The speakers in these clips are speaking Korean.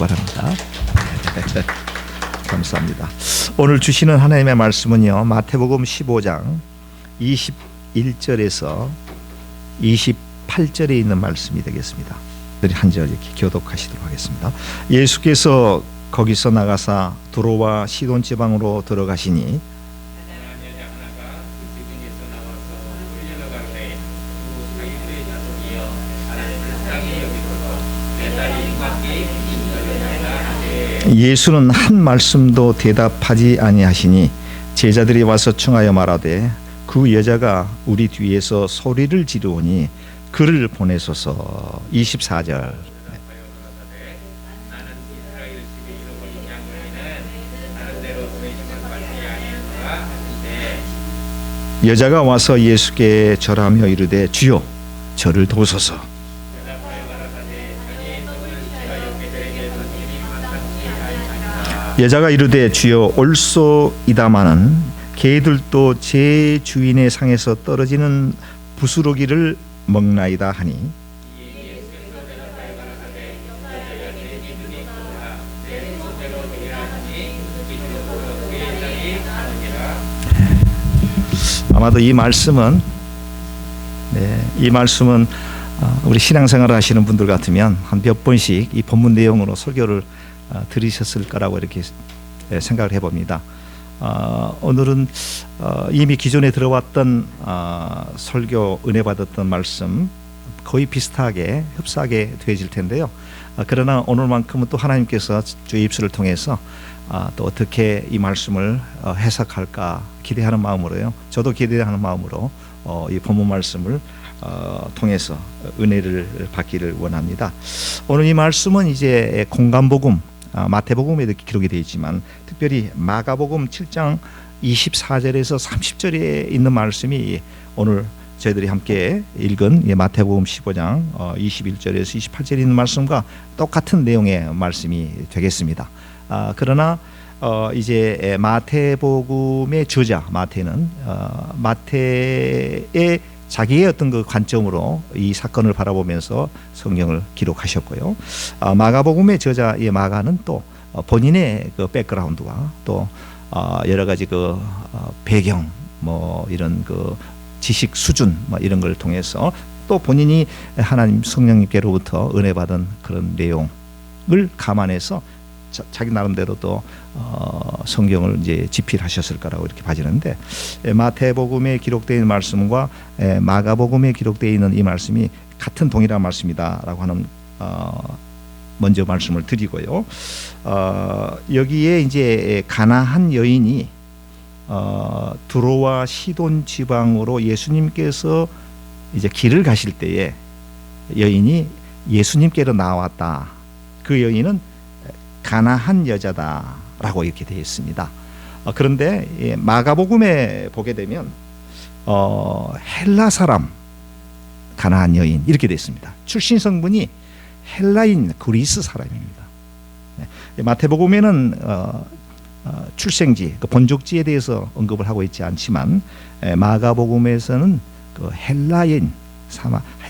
바랍니다. 감사합니다. 오늘 주시는 하나님의 말씀은요, 마태복음 15장 21절에서 28절에 있는 말씀이 되겠습니다. 한 절 이렇게 교독하시도록 하겠습니다. 예수께서 거기서 나가사 두로와 시돈 지방으로 들어가시니 예수는 한 말씀도 대답하지 아니하시니 제자들이 와서 청하여 말하되 그 여자가 우리 뒤에서 소리를 지르오니 그를 보내소서. 24절. 여자가 와서 예수께 절하며 이르되 주여 저를 도우소서. 여자가 이르되 주여 올소이다마는 개들도 제 주인의 상에서 떨어지는 부스러기를 먹나이다 하니 아마도 이 말씀은 우리 신앙생활을 하시는 분들 같으면 한 몇 번씩 이 본문 내용으로 설교를 들으셨을 거라고 이렇게 생각을 해봅니다. 오늘은 이미 기존에 들어왔던 설교 은혜 받았던 말씀 거의 비슷하게 흡사하게 되어질 텐데요. 그러나 오늘만큼은 또 하나님께서 주의 입술을 통해서 또 어떻게 이 말씀을 해석할까 기대하는 마음으로요. 저도 기대하는 마음으로 이 본문 말씀을 통해서 은혜를 받기를 원합니다. 오늘 이 말씀은 이제 공간복음 마태복음에도 기록이 되어 있지만 특별히 마가복음 7장 24절에서 30절에 있는 말씀이 오늘 저희들이 함께 읽은 마태복음 15장 21절에서 28절에 있는 말씀과 똑같은 내용의 말씀이 되겠습니다. 그러나 이제 마태복음의 저자 마태는 마태의 자기의 어떤 그 관점으로 이 사건을 바라보면서 성경을 기록하셨고요. 마가복음의 저자의 마가는 또 본인의 그 백그라운드와 또 여러 가지 그 배경 뭐 이런 그 지식 수준 뭐 이런 걸 통해서 또 본인이 하나님 성령님께로부터 은혜 받은 그런 내용을 감안해서 자기 나름대로 또 성경을 이제 집필하셨을 거라고 이렇게 봐지는데 마태복음에 기록되어 있는 말씀과 마가복음에 기록되어 있는 이 말씀이 같은 동일한 말씀이다라고 하는 먼저 말씀을 드리고요. 여기에 이제 가나안 여인이 두로와 시돈 지방으로 예수님께서 이제 길을 가실 때에 여인이 예수님께로 나왔다. 그 여인은 가나안 여자다라고 이렇게 되어 있습니다. 그런데 마가복음에 보게 되면 헬라 사람 가나안 여인 이렇게 되어 있습니다. 출신 성분이 헬라인 그리스 사람입니다. 마태복음에는 출생지 그 본족지에 대해서 언급을 하고 있지 않지만 마가복음에서는 그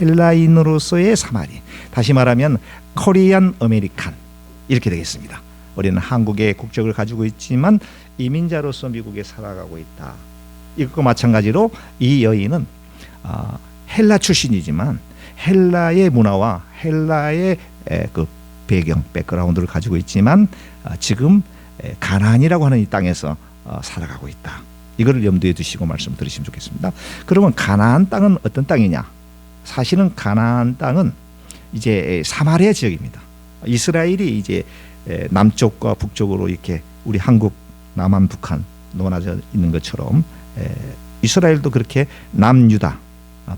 헬라인으로서의 사마리, 다시 말하면 코리안 아메리칸 이렇게 되겠습니다. 우리는 한국의 국적을 가지고 있지만 이민자로서 미국에 살아가고 있다. 이것과 마찬가지로 이 여인은 헬라 출신이지만 헬라의 문화와 헬라의 그 배경, 백그라운드를 가지고 있지만 지금 가나안이라고 하는 이 땅에서 살아가고 있다. 이거를 염두에 두시고 말씀 들으시면 좋겠습니다. 그러면 가나안 땅은 어떤 땅이냐? 사실은 가나안 땅은 이제 사마리아 지역입니다. 이스라엘이 이제 남쪽과 북쪽으로 이렇게 우리 한국, 남한, 북한 나눠져 있는 것처럼 이스라엘도 그렇게 남유다,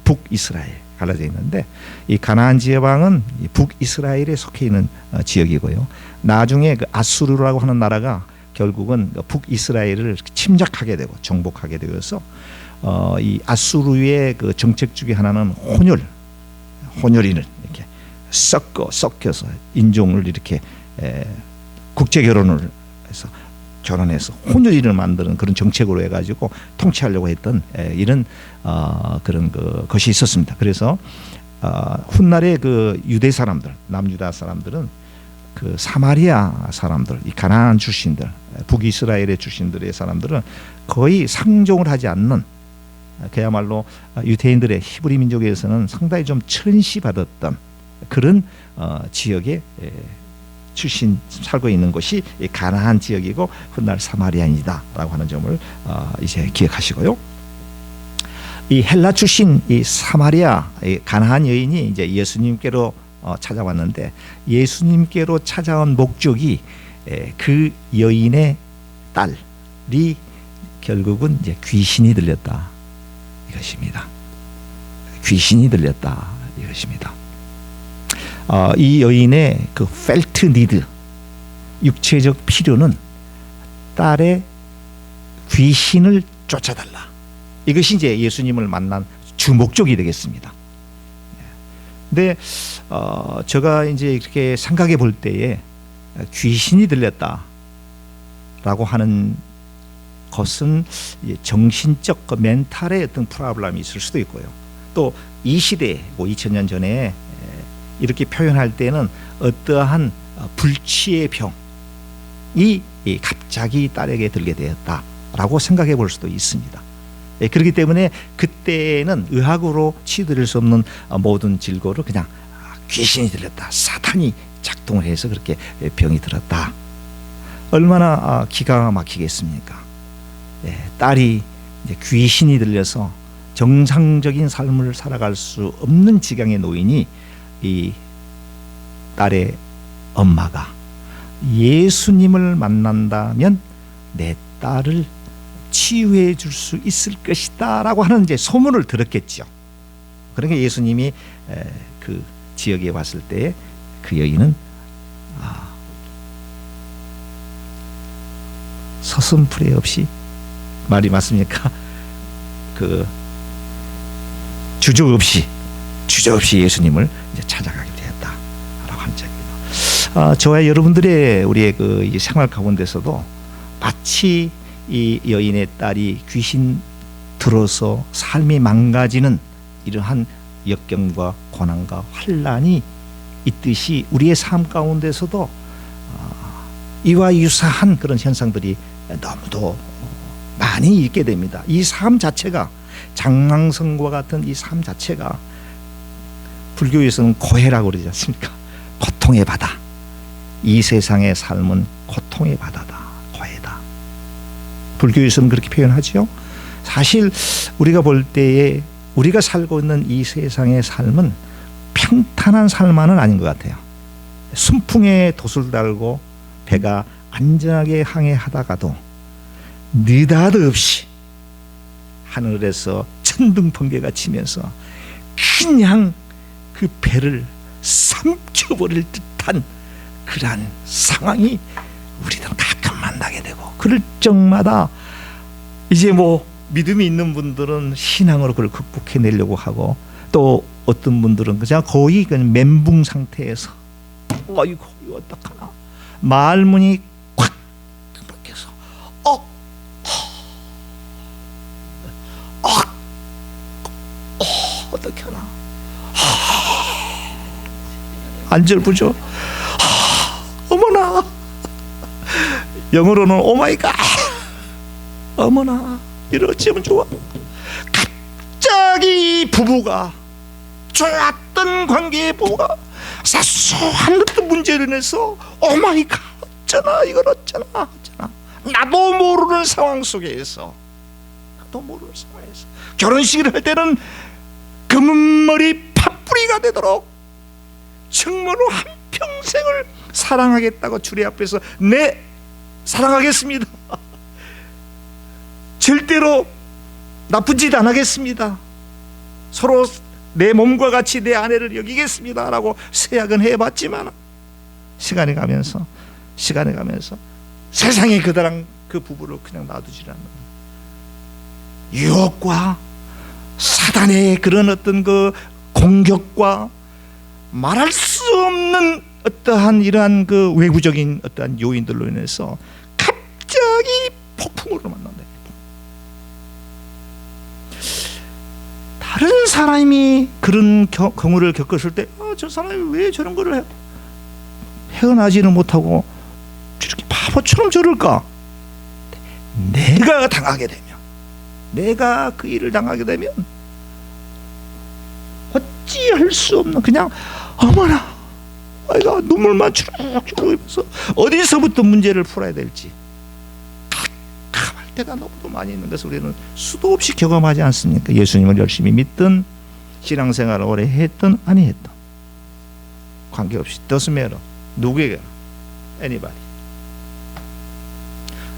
북이스라엘 갈라져 있는데 이 가나안 지방은 북이스라엘에 속해 있는 지역이고요. 나중에 그 아수르라고 하는 나라가 결국은 북이스라엘을 침략하게 되고 정복하게 되어서 이 아수르의 그 정책 중에 하나는 혼혈인을 이렇게 섞여서 인종을 이렇게 국제 결혼을 해서 결혼해서 혼혈인을 만드는 그런 정책으로 해가지고 통치하려고 했던 이런 그런 것이 있었습니다. 그래서 훗날에 그 유대 사람들, 남유다 사람들은 그 사마리아 사람들, 이 가나안 출신들, 북이스라엘의 출신들의 사람들은 거의 상종을 하지 않는, 그야말로 유대인들의 히브리 민족에서는 상당히 좀 천시받았던 그런 지역에 출신 살고 있는 곳이 가나안 지역이고 훗날 사마리아인이다라고 하는 점을 이제 기억하시고요. 이 헬라 출신 이 사마리아 이 가나안 여인이 이제 예수님께로 찾아왔는데, 예수님께로 찾아온 목적이 그 여인의 딸이 결국은 이제 귀신이 들렸다 이것입니다. 귀신이 들렸다 이것입니다. 이 여인의 그 펠트 니드, 육체적 필요는 딸의 귀신을 쫓아달라. 이것이 이제 예수님을 만난 주 목적이 되겠습니다. 근데 제가 이제 이렇게 생각해 볼 때에 귀신이 들렸다라고 하는 것은 정신적 멘탈의 어떤 프로블럼이 있을 수도 있고요. 또 이 시대, 2000년 전에 이렇게 표현할 때는 어떠한 불치의 병이 갑자기 딸에게 들게 되었다라고 생각해 볼 수도 있습니다. 그렇기 때문에 그때는 의학으로 치료될 수 없는 모든 질고를 그냥 귀신이 들렸다, 사탄이 작동을 해서 그렇게 병이 들었다. 얼마나 기가 막히겠습니까? 딸이 이제 귀신이 들려서 정상적인 삶을 살아갈 수 없는 지경의 노인이, 이 딸의 엄마가 예수님을 만난다면 내 딸을 치유해 줄 수 있을 것이다 라고 하는 이제 소문을 들었겠죠. 그러니까 예수님이 그 지역에 왔을 때 그 여인은 서슴프레 없이, 말이 맞습니까? 그 주저 없이 예수님을 이제 찾아가게 되었다라고 하는 점입니다. 저와 여러분들의 우리의 그 생활 가운데서도 마치 이 여인의 딸이 귀신 들어서 삶이 망가지는 이러한 역경과 고난과 환난이 있듯이 우리의 삶 가운데서도 이와 유사한 그런 현상들이 너무도 많이 있게 됩니다. 이 삶 자체가, 장망성과 같은 이 삶 자체가 불교에서는 고해라고 그러지 않습니까? 고통의 바다. 이 세상의 삶은 고통의 바다다, 고해다. 불교에서는 그렇게 표현하죠. 사실 우리가 볼 때에 우리가 살고 있는 이 세상의 삶은 평탄한 삶만은 아닌 것 같아요. 순풍에 돛을 달고 배가 안전하게 항해하다가도 느닷없이 하늘에서 천둥 번개가 치면서 그냥 그 배를 삼켜버릴 듯한 그러한 상황이 우리들은 가끔 만나게 되고, 그럴 적마다 이제 뭐 믿음이 있는 분들은 신앙으로 그걸 극복해내려고 하고, 또 어떤 분들은 그냥 거의 그냥 멘붕 상태에서 이거 어떡하나, 말문이 콱 막혀서 어떻게 하나, 안절부절, 어머나, 영어로는 오마이갓, 어머나, 이럴 어쩌면 좋아. 갑자기 부부가, 좋았던 관계의 부부가 사소한 어떤 문제로 인해서 오마이갓, 어쩌나, 이걸 어쩌나 나도 모르는 상황 속에서 결혼식을 할 때는 금은머리 팥뿌리가 되도록 정말로 한평생을 사랑하겠다고 주례 앞에서 네, 사랑하겠습니다, 절대로 나쁜 짓 안 하겠습니다, 서로 내 몸과 같이 내 아내를 여기겠습니다 라고 세약은 해봤지만 시간이 가면서 세상에 그들랑 그 부부를 그냥 놔두지 않는 유혹과 사단의 그런 어떤 그 공격과 말할 수 없는 어떠한 이러한 그 외부적인 어떠한 요인들로 인해서 갑자기 폭풍으로 만난다. 다른 사람이 그런 경우를 겪었을 때 저 사람이 왜 저런 거를 태어나지는 못하고 저렇게 바보처럼 저럴까? 내가 당하게 되면, 내가 그 일을 당하게 되면 어찌할 수 없는, 그냥 어머나 아이가 눈물만 주룩주룩 흘리면서 어디서부터 문제를 풀어야 될지 깜깜할 때가 너무도 많이 있는 것을 우리는 수도 없이 경험하지 않습니까? 예수님을 열심히 믿든 신앙생활을 오래 했든 아니 했든 관계없이 doesn't matter, 누구에게나 anybody.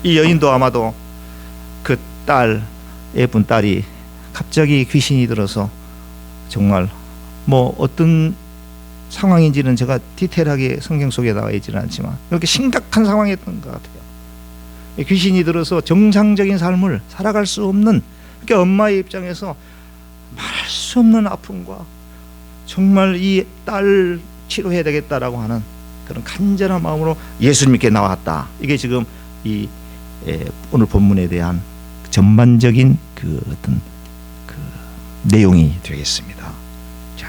이 여인도 아마도 그 딸, 예쁜 딸이 갑자기 귀신이 들어서 정말 뭐 어떤 상황인지는 제가 디테일하게 성경 속에 나와 있지는 않지만 이렇게 심각한 상황이었던 것 같아요. 귀신이 들어서 정상적인 삶을 살아갈 수 없는, 그러니까 엄마의 입장에서 말할 수 없는 아픔과 정말 이 딸 치료해야 되겠다라고 하는 그런 간절한 마음으로 예수님께 나왔다. 이게 지금 이 오늘 본문에 대한 전반적인 그 어떤 그 내용이 되겠습니다. 자,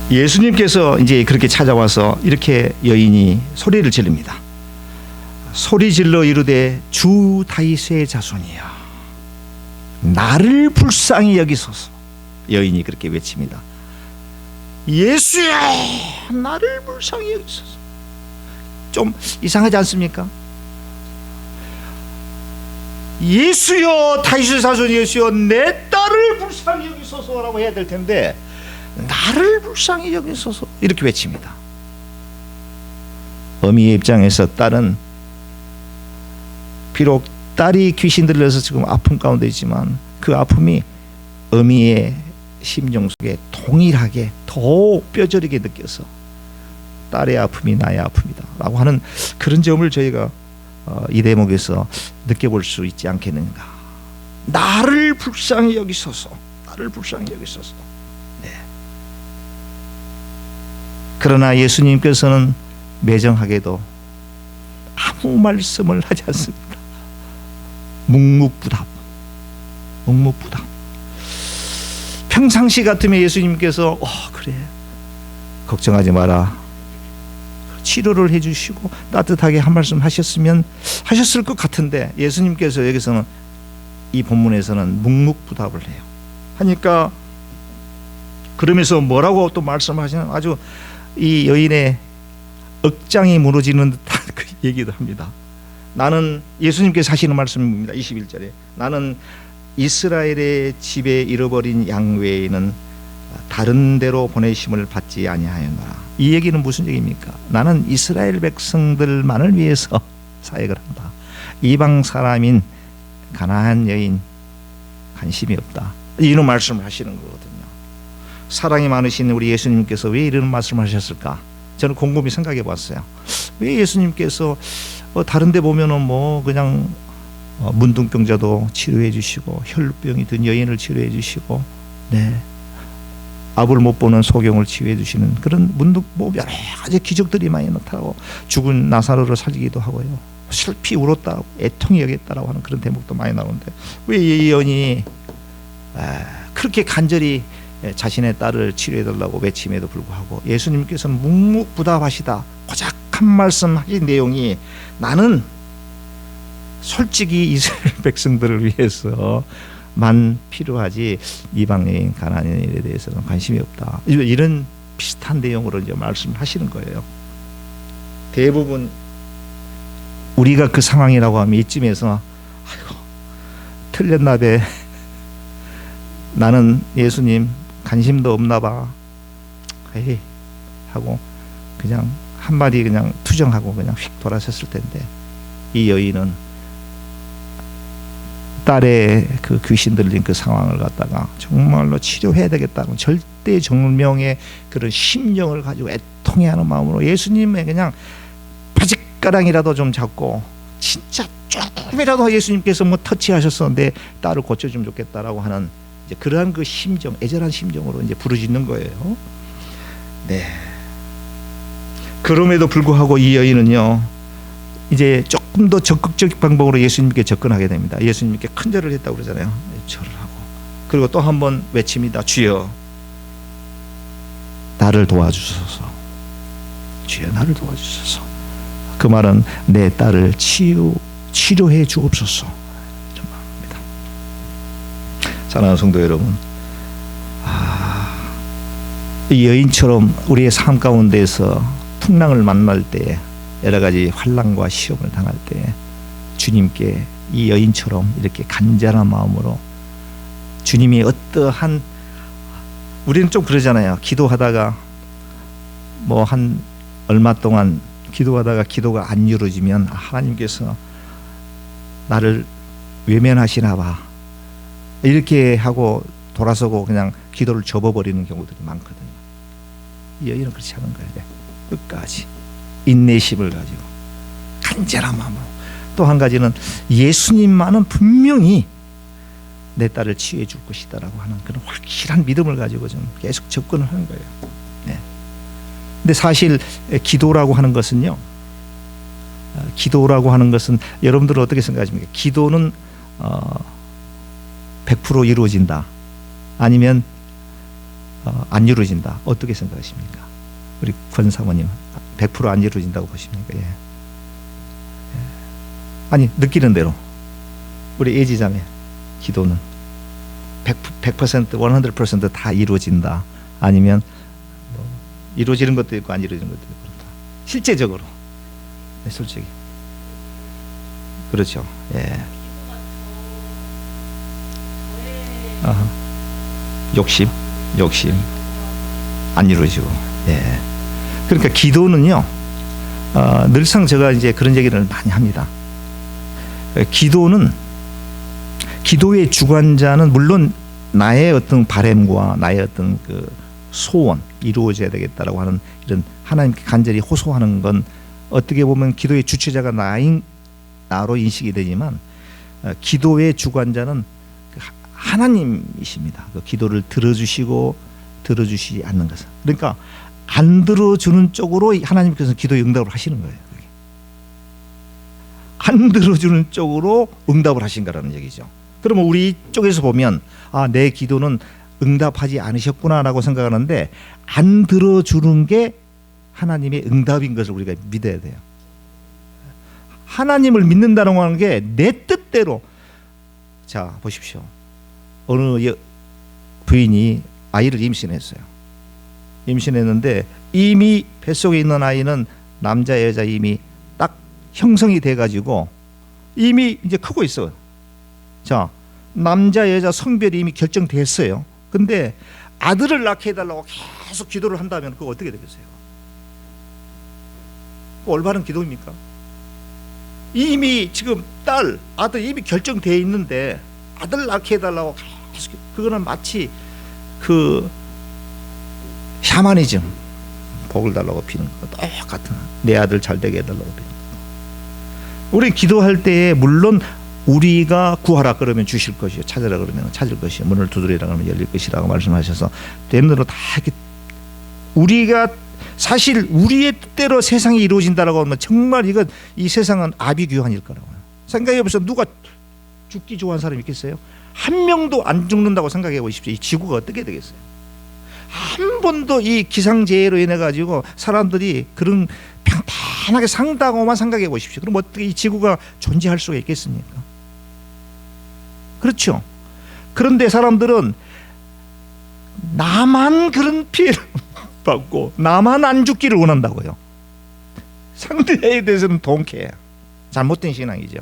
예수님께서 이제 그렇게 찾아와서 이렇게 여인이 소리를 지릅니다. 소리 질러 이르되 주 다윗의 자손이야, 나를 불쌍히 여기소서. 여인이 그렇게 외칩니다. 예수야, 나를 불쌍히 여기소서. 좀 이상하지 않습니까? 예수여, 다윗의 자손 예수여, 내 딸을 불쌍히 여기소서라고 해야 될 텐데 나를 불쌍히 여기소서 이렇게 외칩니다. 어미의 입장에서 딸은 비록 딸이 귀신 들려서 지금 아픔 가운데 있지만 그 아픔이 어미의 심정 속에 동일하게 더 뼈저리게 느껴서 딸의 아픔이 나의 아픔이다 라고 하는 그런 점을 저희가 이 대목에서 느껴볼 수 있지 않겠는가. 나를 불쌍히 여기소서, 나를 불쌍히 여기소서. 네. 그러나 예수님께서는 매정하게도 아무 말씀을 하지 않습니다. 묵묵부답. 평상시 같으면 예수님께서 그래, 걱정하지 마라, 치료를 해주시고 따뜻하게 한 말씀 하셨을 것 같은데 예수님께서 여기서는 이 본문에서는 묵묵부답을 해요. 하니까 그러면서 뭐라고 또 말씀하시는, 아주 이 여인의 억장이 무너지는 듯한 그 얘기도 합니다. 나는, 예수님께서 하시는 말씀입니다. 21절에 나는 이스라엘의 집에 잃어버린 양 외에는 다른 데로 보내심을 받지 아니하였노라. 이 얘기는 무슨 얘기입니까? 나는 이스라엘 백성들만을 위해서 사역을 한다. 이방 사람인 가나안 여인 관심이 없다. 이런 말씀을 하시는 거거든요. 사랑이 많으신 우리 예수님께서 왜 이런 말씀을 하셨을까? 저는 곰곰이 생각해 봤어요. 왜 예수님께서 다른 데 보면은 뭐 그냥 문둥병자도 치료해 주시고 혈루병이 든 여인을 치료해 주시고, 네, 앞을 못 보는 소경을 치유해 주시는 그런 뭐 여러 가지 기적들이 많이 나타나고 죽은 나사로를 살리기도 하고요. 슬피 울었다, 애통이 여겼다라고 하는 그런 대목도 많이 나오는데 왜 이 여인이 그렇게 간절히 자신의 딸을 치료해 달라고 외침에도 불구하고 예수님께서는 묵묵부답하시다 고작한 말씀하신 내용이, 나는 솔직히 이스라엘 백성들을 위해서만 필요하지 이방인 가나안인에 대해서는 관심이 없다. 이런 비슷한 내용으로 이제 말씀하시는 거예요. 대부분 우리가 그 상황이라고 하면 이쯤에서 아이고 틀렸나 봐, 나는 예수님 관심도 없나 봐, 에이 하고 그냥 한마디 그냥 투정하고 그냥 휙 돌아섰을 텐데, 이 여인은 딸의 그 귀신 들린 그 상황을 갖다가 정말로 치료해야 되겠다는 절대 정명의 그런 심정을 가지고 애통해하는 마음으로 예수님의 그냥 바짓가랑이라도 좀 잡고 진짜 조금이라도 예수님께서 뭐 터치하셔서 내 딸을 고쳐주면 좋겠다라고 하는 이제 그러한 그 심정, 애절한 심정으로 이제 부르짖는 거예요. 네. 그럼에도 불구하고 이 여인은요, 이제 조금 더 적극적 방법으로 예수님께 접근하게 됩니다. 예수님께 큰절을 했다고 그러잖아요. 절을 하고 그리고 또 한 번 외칩니다. 주여 나를 도와주소서. 주여 나를 도와주소서. 그 말은 내 딸을 치료해 주옵소서. 정말입니다. 사랑하는 성도 여러분, 이 여인처럼 우리의 삶 가운데서 풍랑을 만날 때, 여러 가지 환난과 시험을 당할 때 주님께 이 여인처럼 이렇게 간절한 마음으로 주님이 어떠한, 우리는 좀 그러잖아요. 기도하다가 뭐 한 얼마 동안 기도하다가 기도가 안 이루어지면 하나님께서 나를 외면하시나 봐, 이렇게 하고 돌아서고 그냥 기도를 접어버리는 경우들이 많거든요. 이 여인은 그렇지 않은 거예요. 끝까지 인내심을 가지고 간절한 마음으로. 또 한 가지는 예수님만은 분명히 내 딸을 치유해 줄 것이다라고 하는 그런 확실한 믿음을 가지고 좀 계속 접근을 하는 거예요. 네. 근데 사실 기도라고 하는 것은요, 기도라고 하는 것은 여러분들은 어떻게 생각하십니까? 기도는 100% 이루어진다, 아니면 안 이루어진다, 어떻게 생각하십니까? 우리 권 사모님 100% 안 이루어진다고 보십니까? 예. 아니, 느끼는 대로 우리 애지자매 기도는 100%, 100%다 이루어진다, 아니면 뭐 이루어지는 것도 있고 안 이루어지는 것도 있고 그렇다. 실제적으로, 네, 솔직히 그렇죠. 예. 욕심 안 이루어지고. 예. 그러니까 기도는요, 늘상 제가 이제 그런 얘기를 많이 합니다. 기도의 주관자는 물론 나의 어떤 바램과 나의 어떤 그 소원, 이루어져야 되겠다라고 하는 이런 하나님께 간절히 호소하는 건 어떻게 보면 기도의 주체자가 나로 인식이 되지만, 기도의 주관자는 하나님이십니다. 그 기도를 들어주시고 들어주시지 않는 것은, 그러니까 안 들어주는 쪽으로 하나님께서 기도의 응답을 하시는 거예요. 안 들어주는 쪽으로 응답을 하신 거라는 얘기죠. 그러면 우리 쪽에서 보면 내 기도는 응답하지 않으셨구나라고 생각하는데, 안 들어주는 게 하나님의 응답인 것을 우리가 믿어야 돼요. 하나님을 믿는다는 하는 게 내 뜻대로. 자, 보십시오. 어느 부인이 아이를 임신했어요. 임신했는데 이미 뱃속에 있는 아이는 남자 여자 이미 딱 형성이 돼가지고 이미 이제 크고 있어요. 자, 남자 여자 성별이 이미 결정됐어요. 근데 아들을 낳게 해달라고 계속 기도를 한다면 그거 어떻게 되겠어요? 올바른 기도입니까? 이미 지금 아들 이미 결정돼 있는데 아들 낳게 해달라고 계속, 그거는 마치 그 샤머니즘, 복을 달라고 비는 거 똑같은, 내 아들 잘 되게 해달라고 비는 거. 우리 기도할 때에 물론 우리가 구하라 그러면 주실 것이요, 찾으라 그러면 찾을 것이요, 문을 두드리라 그러면 열릴 것이라고 말씀하셔서 되는 대로 다 이렇게, 우리가 사실 우리의 뜻대로 세상이 이루어진다라고 하면 정말 이건 이 세상은 아비규환일 거라고요. 생각해 보세요. 누가 죽기 좋아하는 사람이 있겠어요? 한 명도 안 죽는다고 생각해 보십시오. 이 지구가 어떻게 되겠어요? 한 번도 이 기상재해로 인해 가지고 사람들이 그런 평탄하게 산다고만 생각해 보십시오. 그럼 어떻게 이 지구가 존재할 수가 있겠습니까? 그렇죠. 그런데 사람들은 나만 그런 피해를 받고 나만 안 죽기를 원한다고요. 상대에 대해서는 동케, 잘못된 신앙이죠.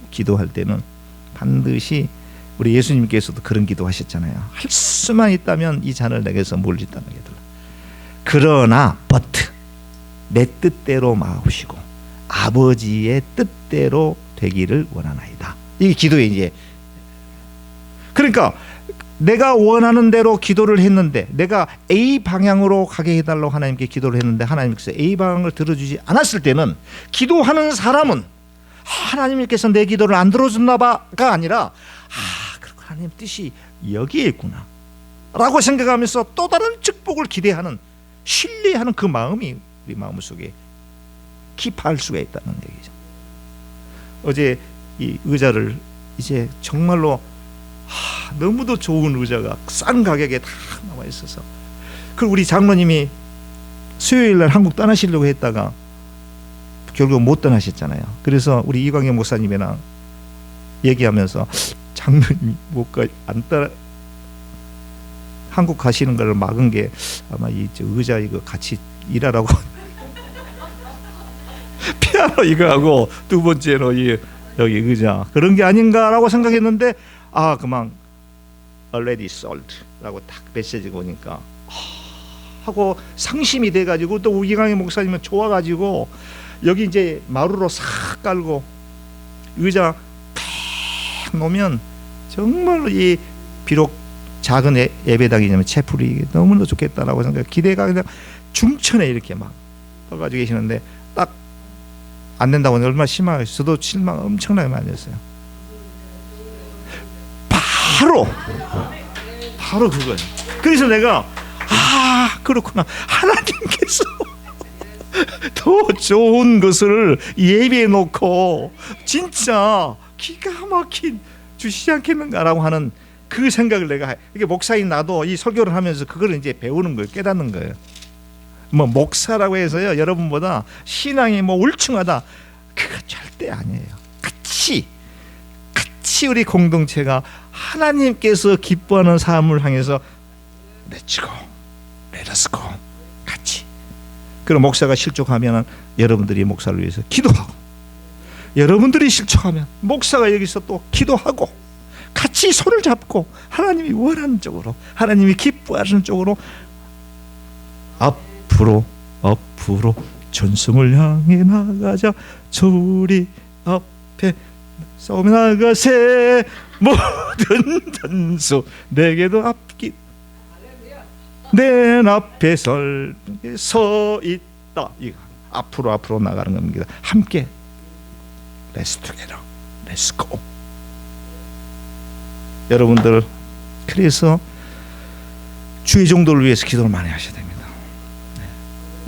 기도할 때는 반드시 우리 예수님께서도 그런 기도하셨잖아요. 할 수만 있다면 이 잔을 내게서 멀리 떠나게 해달라. 그러나 내 뜻대로 마옵시고 아버지의 뜻대로 되기를 원하나이다. 이게 기도의 이제, 그러니까 내가 원하는 대로 기도를 했는데, 내가 A 방향으로 가게 해달라고 하나님께 기도를 했는데 하나님께서 A 방향을 들어주지 않았을 때는 기도하는 사람은 하나님께서 내 기도를 안 들어줬나 봐가 아니라 그렇고 하나님 뜻이 여기에 있구나 라고 생각하면서 또 다른 축복을 기대하는, 신뢰하는 그 마음이 우리 마음속에 기파할 수가 있다는 얘기죠. 어제 이 의자를 이제 정말로 너무도 좋은 의자가 싼 가격에 다 나와 있어서, 그 우리 장로님이 수요일 날 한국 떠나시려고 했다가 결국 못 떠나셨잖아요. 그래서 우리 이광영 목사님이랑 얘기하면서 장로님이 안 떠나 한국 가시는 걸 막은 게 아마 이 의자 이거 같이 일하라고 피아노 이거 하고 두 번째로 이 여기 의자 그런 게 아닌가라고 생각했는데, 그만 already sold라고 딱 메시지가 오니까 하고 상심이 돼가지고, 또 우기강의 목사님은 좋아가지고 여기 이제 마루로 싹 깔고 의자 탁 놓으면 정말로 이 비록 작은 예배당이지만 채플이 너무나 좋겠다라고 생각, 기대가 그냥 중천에 이렇게 막 떠가지고 계시는데 딱 안 된다고 하니 얼마나 심하게, 저도 실망 엄청나게 많이 했어요. 바로 그거예요. 그래서 내가 그렇구나, 하나님께서 더 좋은 것을 예비해 놓고 진짜 기가 막힌 주시지 않겠는가라고 하는 그 생각을 내가, 이게 목사인 나도 이 설교를 하면서 그걸 이제 배우는 거예요. 깨닫는 거예요. 뭐 목사라고 해서요 여러분보다 신앙이 뭐 울충하다, 그거 절대 아니에요. 같이 우리 공동체가 하나님께서 기뻐하는 삶을 향해서 Let's go, let us go, 같이. 그럼 목사가 실족하면 여러분들이 목사를 위해서 기도하고, 여러분들이 실족하면 목사가 여기서 또 기도하고, 같이 손을 잡고 하나님이 원하는 쪽으로, 하나님이 기뻐하시는 쪽으로 앞으로 전승을 향해 나가자. 저리 앞에 싸우며 나가세. 모든 전수 내게도 앞기 내 앞에 서 있다. 이거 앞으로 나가는 겁니다. 함께 Let's together, Let's go. 여러분들, 그래서 주의 종도를 위해서 기도를 많이 하셔야 됩니다.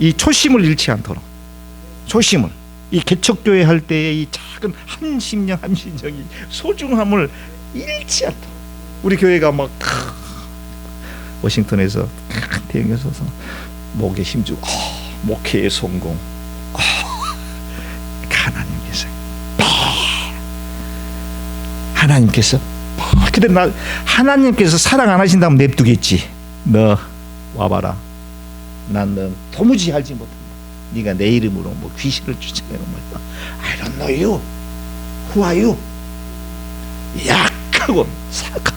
이 초심을 잃지 않도록, 초심을, 이 개척교회 할 때의 이 작은 함신정이 소중함을 잃지 않도록. 우리 교회가 막 워싱턴에서 대형에 서서 목에 힘주고 목회의 성공, 하나님께서 근데 하나님께서 사랑 안 하신다면 냅두겠지. 너 와봐라, 난 너 도무지 알지 못한다. 네가 내 이름으로 뭐 귀신을 쫓아내는 뭐 I don't know you. Who are you? 약하고 사악한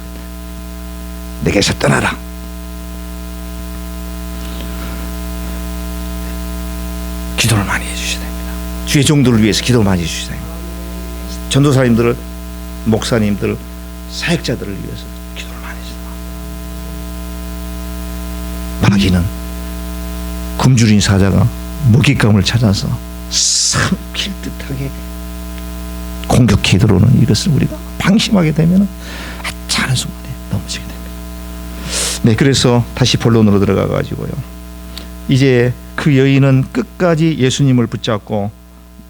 내게서 떠나라. 기도를 많이 해주셔야 됩니다. 주의 종들을 위해서 기도를 많이 해주셔야 됩니다. 전도사님들을, 목사님들, 사역자들을 위해서 기도를 많이 해주셔야 됩니다. 마귀는 굶주린 사자가 먹잇감을 찾아서 삼킬 듯하게 공격해 들어오는 이것을 우리가 방심하게 되면 하찮은 순간에 넘어지게 됩니다. 네, 그래서 다시 본론으로 들어가 가지고요. 이제 그 여인은 끝까지 예수님을 붙잡고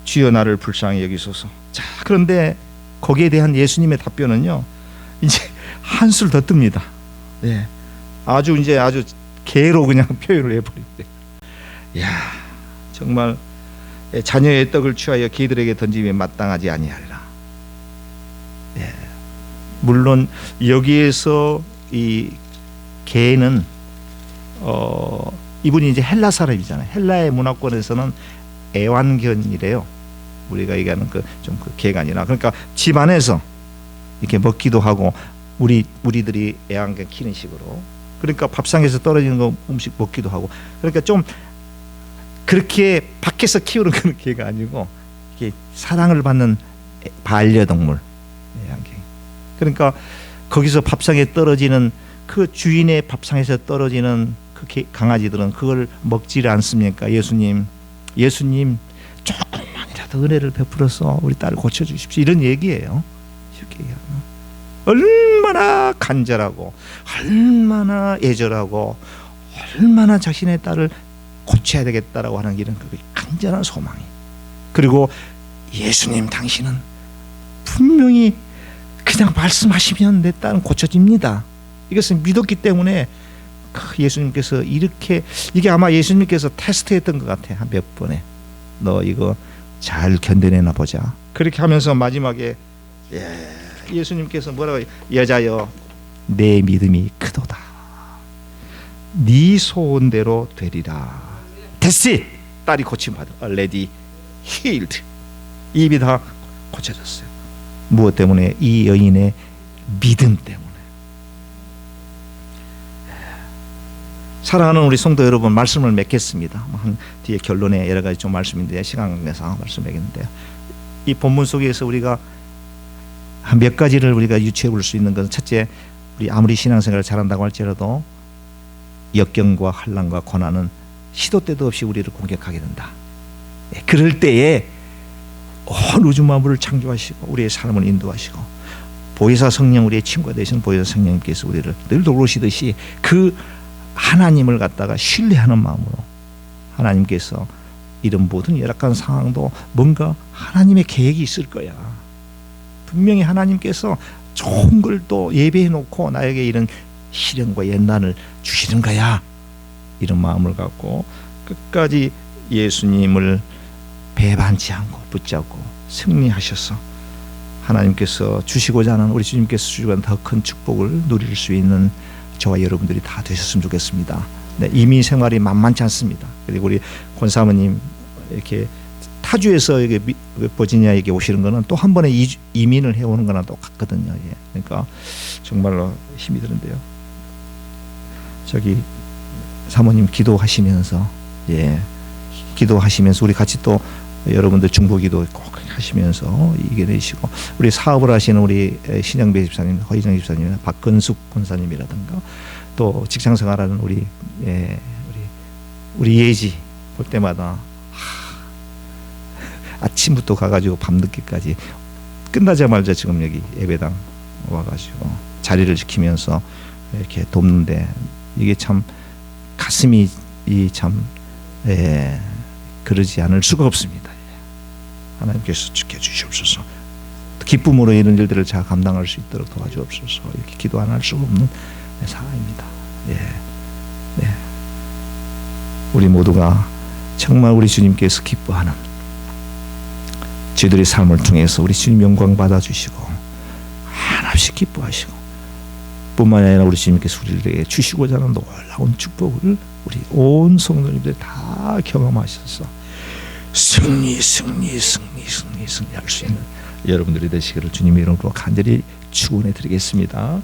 주여 나를 불쌍히 여기소서. 자, 그런데 거기에 대한 예수님의 답변은요, 이제 한술 더 뜹니다. 예, 아주 개로 그냥 표현을 해버립니다. 야, 정말 자녀의 떡을 취하여 개들에게 던짐에 마땅하지 아니하리라. 예, 물론 여기에서 이 개는 이분이 이제 헬라 사람이잖아요. 헬라의 문화권에서는 애완견이래요. 우리가 얘기하는 그 개가 아니라, 그러니까 집 안에서 이렇게 먹기도 하고 우리들이 애완견 키는 식으로, 그러니까 밥상에서 떨어지는 거 음식 먹기도 하고, 그러니까 좀 그렇게 밖에서 키우는 그런 개가 아니고 이게 사랑을 받는 반려동물, 애완견. 그러니까 거기서 밥상에 떨어지는 그 주인의 밥상에서 떨어지는 그 강아지들은 그걸 먹지를 않습니까? 예수님 조금만이라도 은혜를 베풀어서 우리 딸을 고쳐주십시오, 이런 얘기예요. 쉽게 얘기하면 얼마나 간절하고 얼마나 애절하고 얼마나 자신의 딸을 고쳐야 되겠다라고 하는 이런 그 간절한 소망이. 그리고 예수님 당신은 분명히 그냥 말씀하시면 내 딸은 고쳐집니다. 이것을 믿었기 때문에 예수님께서 이렇게, 이게 아마 예수님께서 테스트했던 것 같아. 한 몇 번에 너 이거 잘 견뎌내나 보자. 그렇게 하면서 마지막에 예수님께서 뭐라고, 여자여 내 믿음이 크도다, 네 소원대로 되리라. That's it. 딸이 고침받아. Already healed. 입이 다 고쳐졌어요. 무엇 때문에? 이 여인의 믿음 때문에. 사랑하는 우리 성도 여러분, 말씀을 맺겠습니다. 한 뒤에 결론에 여러 가지 좀 말씀인데 시간 관계상 말씀 맺겠는데요. 이 본문 속에서 우리가 한 몇 가지를 우리가 유추해 볼 수 있는 것은, 첫째, 우리 아무리 신앙생활을 잘한다고 할지라도 역경과 환난과 고난은 시도 때도 없이 우리를 공격하게 된다. 그럴 때에 온 우주 만물을 창조하시고 우리의 삶을 인도하시고 보혜사 성령, 우리의 친구가 되신 보혜사 성령님께서 우리를 늘 돌보시듯이 그 하나님을 갖다가 신뢰하는 마음으로, 하나님께서 이런 모든 열악한 상황도 뭔가 하나님의 계획이 있을 거야, 분명히 하나님께서 좋은 걸 또 예배해 놓고 나에게 이런 시련과 연난을 주시는 거야, 이런 마음을 갖고 끝까지 예수님을 배반치 않고 붙잡고 승리하셔서 하나님께서 주시고자 하는, 우리 주님께서 주시고자 하는 더 큰 축복을 누릴 수 있는 저와 여러분들이 다 되셨으면 좋겠습니다. 네, 이민 생활이 만만치 않습니다. 그리고 우리 권사모님 이렇게 타주에서 이게 버지니아에 오시는 거는 또 한 번에 이민을 해오는 거나 똑같거든요. 예. 그러니까 정말로 힘이 드는데요. 저기 사모님 기도하시면서, 기도하시면서 우리 같이 또 여러분들 중보기도 꼭 하시면서 이겨내시고, 우리 사업을 하시는 우리 신영배 집사님, 허희정 집사님, 박건숙 권사님이라든가 또 직장생활하는 우리 예지 볼 때마다 아침부터 가가지고 밤늦게까지 끝나자마자 지금 여기 예배당 와가지고 자리를 지키면서 이렇게 돕는데, 이게 참 가슴이 참 그러지 않을 수가 없습니다. 하나님께서 지켜주시옵소서. 기쁨으로 이런 일들을 잘 감당할 수 있도록 도와주옵소서. 이렇게 기도 안 할 수가 없는 상황입니다. 우리 모두가 정말 우리 주님께서 기뻐하는 저희들의 삶을 통해서 우리 주님 영광 받아주시고 한없이 기뻐하시고, 뿐만 아니라 우리 주님께서 우리에게 주시고자 하는 놀라운 축복을 우리 온 성도님들 다 경험하셔서 승리할 수 있는 여러분들이 되시기를 주님의 이름으로 간절히 축원해 드리겠습니다.